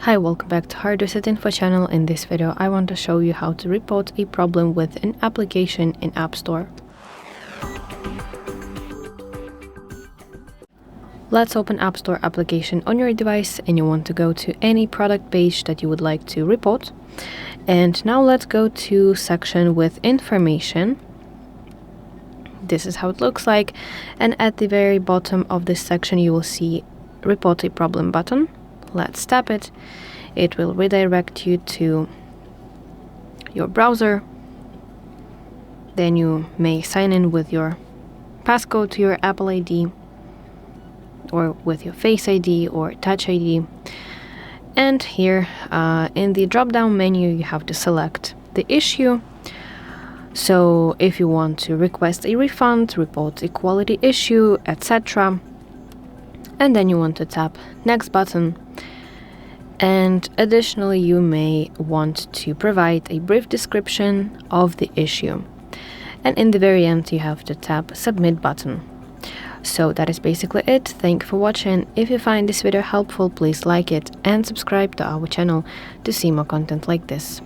Hi, welcome back to HardReset.Info channel. In this video, I want to show you how to report a problem with an application in App Store. Let's open App Store application on your device, and you want to go to any product page that you would like to report. And now let's go to section with information. This is how it looks like, and at the very bottom of this section you will see report a problem button. Let's tap it. It will redirect you to your browser. Then you may sign in with your passcode to your Apple ID, or with your Face ID or Touch ID. And here in the drop-down menu you have to select the issue. So if you want to request a refund, report a quality issue, etc. And then you want to tap next button. And additionally, you may want to provide a brief description of the issue. And in the very end, you have to tap submit button. So that is basically it. Thank you for watching. If you find this video helpful, please like it and subscribe to our channel to see more content like this.